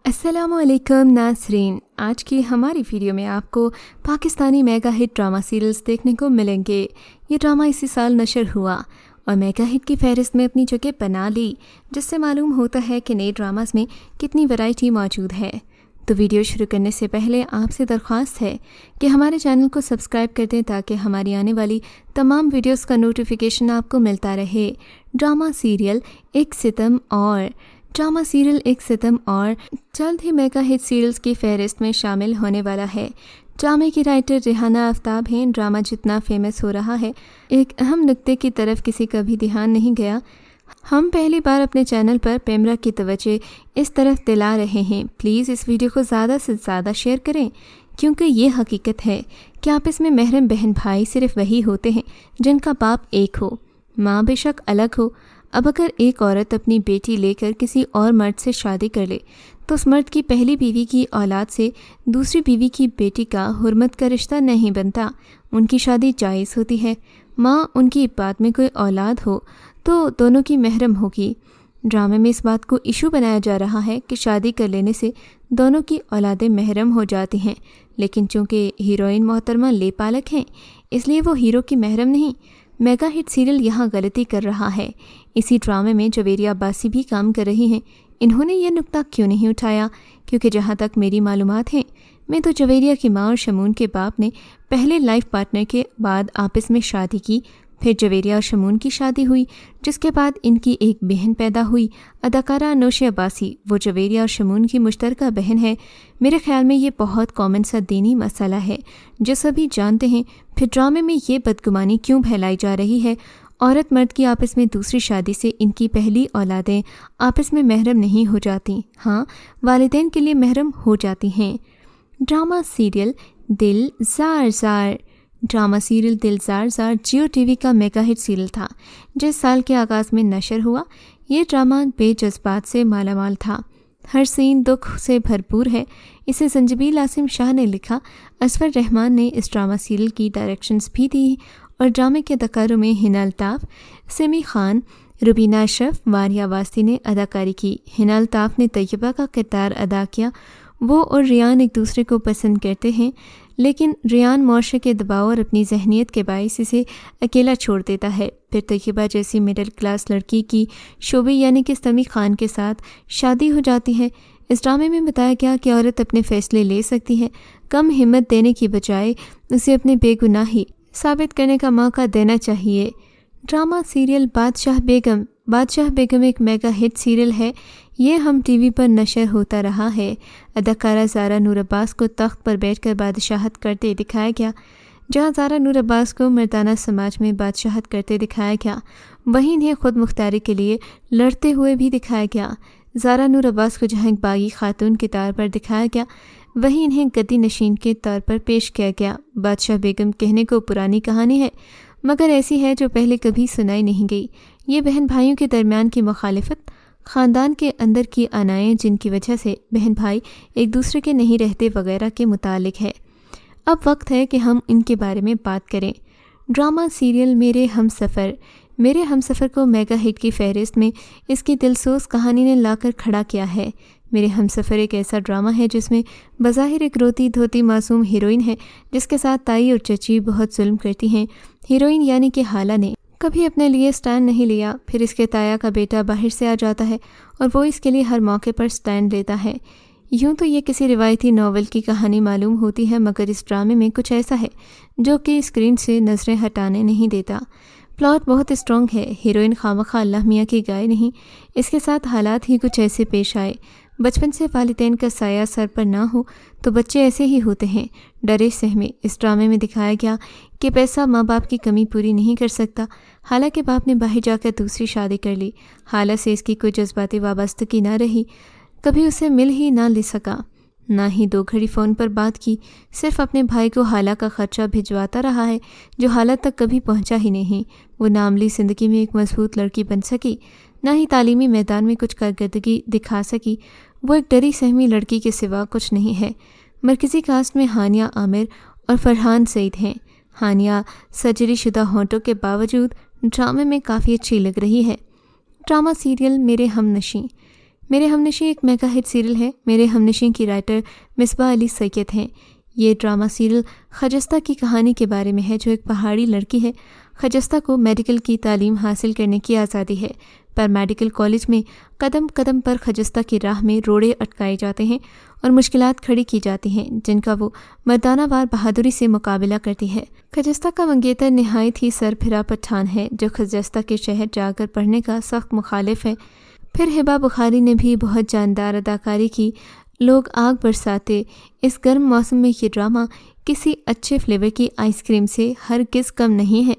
अस्सलामु अलैकुम नाज़रीन, आज की हमारी वीडियो में आपको Pakistani mega hit drama serials देखने को मिलेंगे। ये ड्रामा इसी साल नशर हुआ और मेगा हिट की फहरिस्त में अपनी जगह बना ली, जिससे मालूम होता है कि नए ड्रामास में कितनी वैरायटी मौजूद है। तो वीडियो शुरू करने से पहले आपसे दरख्वास्त है कि हमारे चैनल को सब्सक्राइब कर दें ताकि हमारी आने वाली तमाम वीडियोस का नोटिफिकेशन आपको मिलता रहे। ड्रामा सीरियल एक सितम और जल्द ही मेगा हिट सीरियल्स की फहरिस्त में शामिल होने वाला है। ड्रामे की राइटर रेहाना आफ्ताब हैं। ड्रामा जितना फेमस हो रहा है, एक अहम नुक्ते की तरफ किसी का भी ध्यान नहीं गया। हम पहली बार अपने चैनल पर पेमरा की तवज्जो इस तरफ दिला रहे हैं। प्लीज़ इस वीडियो को ज़्यादा से ज़्यादा शेयर करें, क्योंकि ये हकीकत है कि आपस में महरम बहन भाई सिर्फ वही होते हैं जिनका बाप एक हो, माँ बेशक अलग हो। अब अगर एक औरत अपनी बेटी लेकर किसी और मर्द से शादी कर ले तो उस मर्द की पहली बीवी की औलाद से दूसरी बीवी की बेटी का हुर्मत का रिश्ता नहीं बनता, उनकी शादी जायज़ होती है। माँ उनकी बाद में कोई औलाद हो तो दोनों की महरम होगी। ड्रामे में इस बात को इशू बनाया जा रहा है कि शादी कर लेने से दोनों की औलादें महरम हो जाती हैं, लेकिन चूँकि हीरोइन मोहतरमा लेपालक हैं इसलिए वो हीरो की महरम नहीं। मेगा हिट सीरियल यहाँ गलती कर रहा है। इसी ड्रामे में जवेरिया अब्बासी भी काम कर रही हैं। इन्होंने यह नुक्ता क्यों नहीं उठाया? क्योंकि जहाँ तक मेरी मालूमात हैं, मैं तो जवेरिया की माँ और शमून के बाप ने पहले लाइफ पार्टनर के बाद आपस में शादी की, फिर जवेरिया और शमून की शादी हुई, जिसके बाद इनकी एक बहन पैदा हुई, अदाकारा नौशी अब्बासी। वो जवेरिया और शमून की मुश्तरका बहन है। मेरे ख्याल में ये बहुत कॉमन सा दीनी मसला है जो सभी जानते हैं। फिर ड्रामे में ये बदगुमानी क्यों फैलाई जा रही है? औरत मर्द की आपस में दूसरी शादी से इनकी पहली औलादें आपस में महरम नहीं हो जाती, हाँ वालिदैन के लिए महरम हो जाती हैं। ड्रामा सीरियल दिल ज़ार ज़ार जियो टीवी का मेगा हिट सीरियल था जिस साल के आगाज़ में नशर हुआ। ये ड्रामा बेजज्बात से मालामाल था, हर सीन दुख से भरपूर है। इसे संजबील आसिम शाह ने लिखा। असफर रहमान ने इस ड्रामा सीरियल की डायरेक्शंस भी दी और ड्रामे के अदाकारों में हिना अल्ताफ़, सिमी खान, रुबीना अशरफ, वारिया वास्ती ने अदाकारी की। हिना अल्ताफ़ ने तैयबा का किरदार अदा किया। वो और रियान एक दूसरे को पसंद करते हैं, लेकिन रियान मौशरे के दबाव और अपनी जहनीत के बायस इसे अकेला छोड़ देता है। फिर तैयबा जैसी मिडिल क्लास लड़की की शोबी यानी कि समी खान के साथ शादी हो जाती है। इस ड्रामे में बताया गया कि औरत अपने फ़ैसले ले सकती है, कम हिम्मत देने की बजाय उसे अपनी बेगुनाही साबित करने का मौका देना चाहिए। ड्रामा सीरियल बादशाह बेगम एक मेगा हिट सीरियल है। ये हम टीवी पर नशर होता रहा है। अदाकारा ज़ारा नूर अब्बास को तख्त पर बैठकर बादशाहत करते दिखाया गया। जहाँ ज़ारा नूर अब्बास को मर्दाना समाज में बादशाहत करते दिखाया गया, वहीं इन्हें खुद मुख्तारी के लिए लड़ते हुए भी दिखाया गया। ज़ारा नूर अब्बास को जहाँ एक बागी खातून के तौर पर दिखाया गया, वहीं इन्हें गद्दी नशीन के तौर पर पेश किया गया। बादशाह बेगम कहने को पुरानी कहानी है, मगर ऐसी है जो पहले कभी सुनाई नहीं गई। ये बहन भाइयों के दरमियान की मुखालिफत, ख़ानदान के अंदर की अनाएँ जिनकी वजह से बहन भाई एक दूसरे के नहीं रहते वगैरह के मुतालिक है। अब वक्त है कि हम इनके बारे में बात करें। ड्रामा सीरियल मेरे हमसफ़र को मेगा हिट की फहरिस्त में इसकी दिलसोज कहानी ने लाकर खड़ा किया है। मेरे हमसफ़र एक ऐसा ड्रामा है जिसमें बज़ाहिर एक रोती धोती मासूम हीरोइन है जिसके साथ ताई और चची बहुत जुल्म करती हैं। हीरोइन यानी कि हाला ने कभी अपने लिए स्टैंड नहीं लिया। फिर इसके ताया का बेटा बाहर से आ जाता है और वो इसके लिए हर मौके पर स्टैंड लेता है। यूँ तो ये किसी रिवायती नावल की कहानी मालूम होती है, मगर इस ड्रामे में कुछ ऐसा है जो कि स्क्रीन से नज़रें हटाने नहीं देता। प्लॉट बहुत स्ट्रॉन्ग है। हीरोइन खामखा अल्लाह मियाँ की गाय नहीं, इसके साथ हालात ही कुछ ऐसे पेश आए। बचपन से वालिदैन का साया सर पर ना हो तो बच्चे ऐसे ही होते हैं, डरे सहमे। इस ड्रामे में दिखाया गया कि पैसा माँ बाप की कमी पूरी नहीं कर सकता। हालांकि बाप ने बाहर जाकर दूसरी शादी कर ली। हाला से इसकी कोई जज्बाती वाबस्तगी ना रही, कभी उसे मिल ही ना ले सका, ना ही 2 घड़ी फ़ोन पर बात की। सिर्फ अपने भाई को हाला का ख़र्चा भिजवाता रहा है जो हाला तक कभी पहुंचा ही नहीं। वो नामली ज़िंदगी में एक मजबूत लड़की बन सकी, ना ही तालीमी मैदान में कुछ कारकर्दगी दिखा सकी। वो एक डरी सहमी लड़की के सिवा कुछ नहीं है। मरकज़ी कास्ट में हानिया आमिर और फरहान सईद हैं। हानिया सर्जरी शुदा होंठों के बावजूद ड्रामे में काफ़ी अच्छी लग रही है। ड्रामा सीरियल میرے ہمنشیں ایک میگا ہٹ سیریل ہے۔ میرے ہمنشیں کی رائٹر مصباح علی سید ہیں۔ یہ ڈرامہ سیریل خجستہ کی کہانی کے بارے میں ہے، جو ایک پہاڑی لڑکی ہے۔ خجستہ کو میڈیکل کی تعلیم حاصل کرنے کی آزادی ہے، پر میڈیکل کالج میں قدم قدم پر خجستہ کی راہ میں روڑے اٹکائے جاتے ہیں اور مشکلات کھڑی کی جاتی ہیں، جن کا وہ مردانہ وار بہادری سے مقابلہ کرتی ہے۔ خجستہ کا منگیتر نہایت ہی سربراہ پٹھان ہے، جو خجستہ کے شہر جا کر پڑھنے کا سخت مخالف ہے۔ پھر ہبہ بخاری نے بھی بہت جاندار اداکاری کی۔ لوگ آگ برساتے اس گرم موسم میں یہ ڈرامہ کسی اچھے فلیور کی آئس کریم سے ہرگز کم نہیں ہے،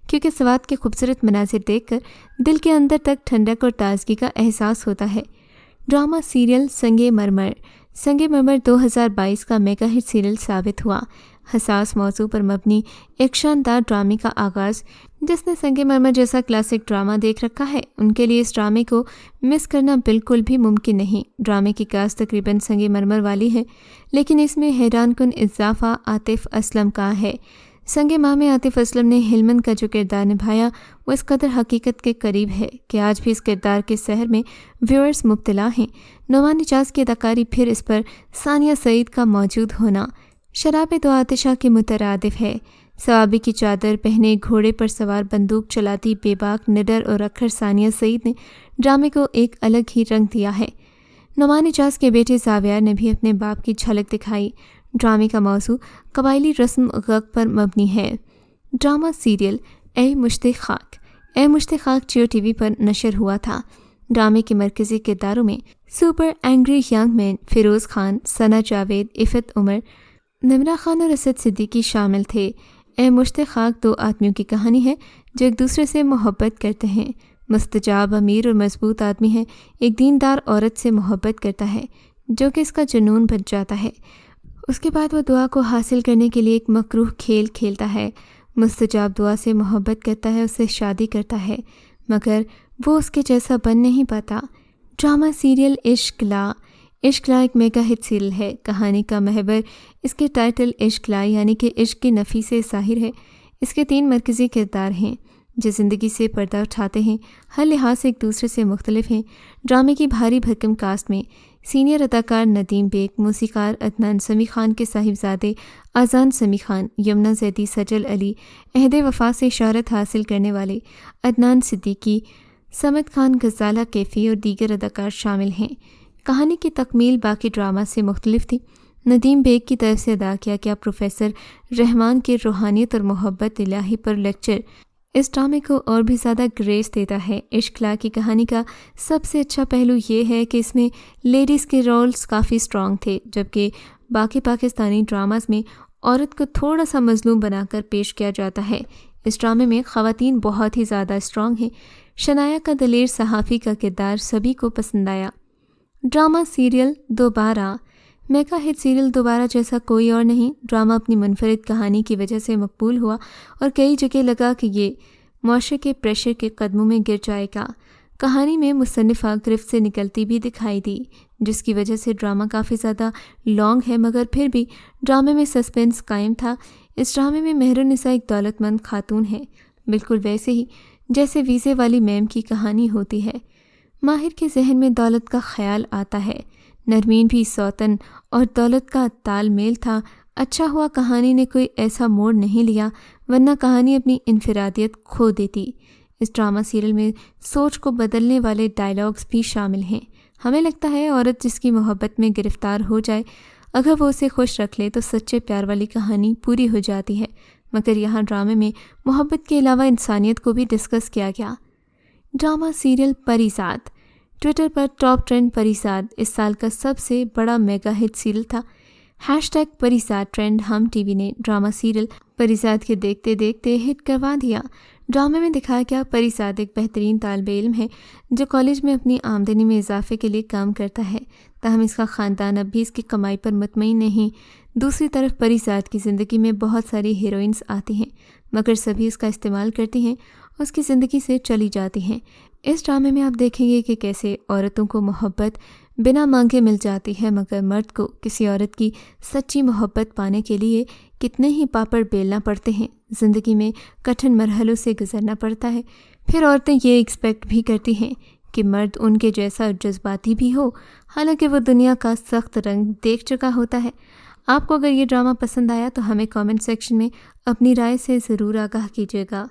کیونکہ سوات کے خوبصورت مناظر دیکھ کر دل کے اندر تک ٹھنڈک اور تازگی کا احساس ہوتا ہے۔ ڈرامہ سیریل سنگ مرمر 2022 کا میگا ہٹ سیریل ثابت ہوا۔ حساس موضوع پر مبنی ایک شاندار ڈرامے کا آغاز۔ جس نے سنگ مرمر جیسا کلاسک ڈرامہ دیکھ رکھا ہے، ان کے لیے اس ڈرامے کو مس کرنا بالکل بھی ممکن نہیں۔ ڈرامے کی کاسٹ تقریباً سنگ مرمر والی ہے، لیکن اس میں حیران کن اضافہ عاطف اسلم کا ہے۔ سنگ ماہ میں عاطف اسلم نے ہلمند کا جو کردار نبھایا، وہ اس قدر حقیقت کے قریب ہے کہ آج بھی اس کردار کے سحر میں ویورز مبتلا ہیں۔ نعمان اجاز کی اداکاری، پھر اس پر ثانیہ سعید کا موجود ہونا شراب دو آتشہ کے مترادف ہے۔ ثوابی کی چادر پہنے گھوڑے پر سوار بندوق چلاتی بے باک نڈر اور رکھڑ ثانیہ سعید نے ڈرامے کو ایک الگ ہی رنگ دیا ہے۔ نعمان اجاز کے بیٹے زاویار نے بھی اپنے باپ کی جھلک دکھائی۔ ڈرامے کا موضوع قبائلی رسم غگ پر مبنی ہے۔ ڈرامہ سیریل اے مشت خاک جیو ٹی وی پر نشر ہوا تھا۔ ڈرامے کے مرکزی کرداروں میں super angry young man Feroze Khan, Sana Javed, Iffat Umer, Nimra Khan اور اسد صدیقی شامل تھے۔ اے مشت خاک دو آدمیوں کی کہانی ہے جو ایک دوسرے سے محبت کرتے ہیں۔ مستجاب، امیر اور مضبوط آدمی ہے، ایک دیندار عورت سے محبت کرتا ہے جو کہ اس کا جنون بن جاتا ہے۔ اس کے بعد وہ دعا کو حاصل کرنے کے لیے ایک مکروہ کھیل کھیلتا ہے۔ مستجاب دعا سے محبت کرتا ہے، اس سے شادی کرتا ہے، مگر وہ اس کے جیسا بن نہیں پاتا۔ ڈرامہ سیریل عشق لا ایک میگا ہٹ سیریل ہے۔ کہانی کا محور اس کے ٹائٹل عشق لا یعنی کہ عشق کی نفی سے ظاہر ہے۔ اس کے 3 مرکزی کردار ہیں جو زندگی سے پردہ اٹھاتے ہیں، ہر لحاظ سے ایک دوسرے سے مختلف ہیں۔ ڈرامے کی بھاری بھرکم کاسٹ میں سینئر اداکار ندیم بیگ، موسیقار عدنان سمیع خان کے صاحبزادے آذان سمیع خان، یمنا زیدی، سجل علی، عہد وفا سے شہرت حاصل کرنے والے عدنان صدیقی، صمد خان غزالہ کیفی اور دیگر اداکار شامل ہیں۔ کہانی کی تکمیل باقی ڈرامہ سے مختلف تھی۔ ندیم بیگ کی طرف سے ادا کیا گیا پروفیسر رحمان کے روحانیت اور محبت الہی پر لیکچر اس ڈرامے کو اور بھی زیادہ گریس دیتا ہے۔ عشق لا کی کہانی کا سب سے اچھا پہلو یہ ہے کہ اس میں لیڈیز کے رولز کافی سٹرونگ تھے، جبکہ باقی پاکستانی ڈراماز میں عورت کو تھوڑا سا مظلوم بنا کر پیش کیا جاتا ہے۔ اس ڈرامے میں خواتین بہت ہی زیادہ سٹرونگ ہیں۔ شنایا کا دلیر صحافی کا کردار سبھی کو پسند آیا۔ ڈرامہ سیریل دوبارہ میگا ہٹ سیریل دوبارہ جیسا کوئی اور نہیں۔ ڈرامہ اپنی منفرد کہانی کی وجہ سے مقبول ہوا اور کئی جگہ لگا کہ یہ معاشرے کے پریشر کے قدموں میں گر جائے گا۔ کہانی میں مصنفہ گرفت سے نکلتی بھی دکھائی دی، جس کی وجہ سے ڈرامہ کافی زیادہ لانگ ہے، مگر پھر بھی ڈرامے میں سسپینس قائم تھا۔ اس ڈرامے میں مہر النساء ایک دولت مند خاتون ہے، بالکل ویسے ہی جیسے ویزے والی میم کی کہانی ہوتی ہے۔ ماہر کے ذہن میں دولت کا خیال آتا ہے۔ نرمین بھی سوتن اور دولت کا تال میل تھا۔ اچھا ہوا کہانی نے کوئی ایسا موڑ نہیں لیا، ورنہ کہانی اپنی انفرادیت کھو دیتی۔ اس ڈرامہ سیریل میں سوچ کو بدلنے والے ڈائیلاگز بھی شامل ہیں۔ ہمیں لگتا ہے عورت جس کی محبت میں گرفتار ہو جائے، اگر وہ اسے خوش رکھ لے تو سچے پیار والی کہانی پوری ہو جاتی ہے، مگر یہاں ڈرامے میں محبت کے علاوہ انسانیت کو بھی ڈسکس کیا گیا۔ ڈرامہ سیریل پریزاد ٹویٹر پر ٹاپ ٹرینڈ پریزاد اس سال کا سب سے بڑا میگا ہٹ سیریل تھا۔ #پریزاد ٹرینڈ ہم ٹی وی نے ڈرامہ سیریل پریزاد کے دیکھتے دیکھتے ہٹ کروا دیا۔ ڈرامے میں دکھایا گیا پریزاد ایک بہترین طالب علم ہے جو کالج میں اپنی آمدنی میں اضافے کے لیے کام کرتا ہے، تاہم اس کا خاندان اب بھی اس کی کمائی پر مطمئن نہیں۔ دوسری طرف پریزاد کی زندگی میں بہت ساری ہیروئنز آتی ہیں، مگر سبھی اس کا استعمال کرتی ہیں اور اس کی زندگی سے چلی جاتی ہیں۔ اس ڈرامے میں آپ دیکھیں گے کہ کیسے عورتوں کو محبت بنا مانگے مل جاتی ہے، مگر مرد کو کسی عورت کی سچی محبت پانے کے لیے کتنے ہی پاپڑ بیلنا پڑتے ہیں، زندگی میں کٹھن مرحلوں سے گزرنا پڑتا ہے۔ پھر عورتیں یہ ایکسپیکٹ بھی کرتی ہیں کہ مرد ان کے جیسا جذباتی بھی ہو، حالانکہ وہ دنیا کا سخت رنگ دیکھ چکا ہوتا ہے۔ آپ کو اگر یہ ڈرامہ پسند آیا تو ہمیں کامنٹ سیکشن میں اپنی رائے سے ضرور آگاہ کیجیے گا۔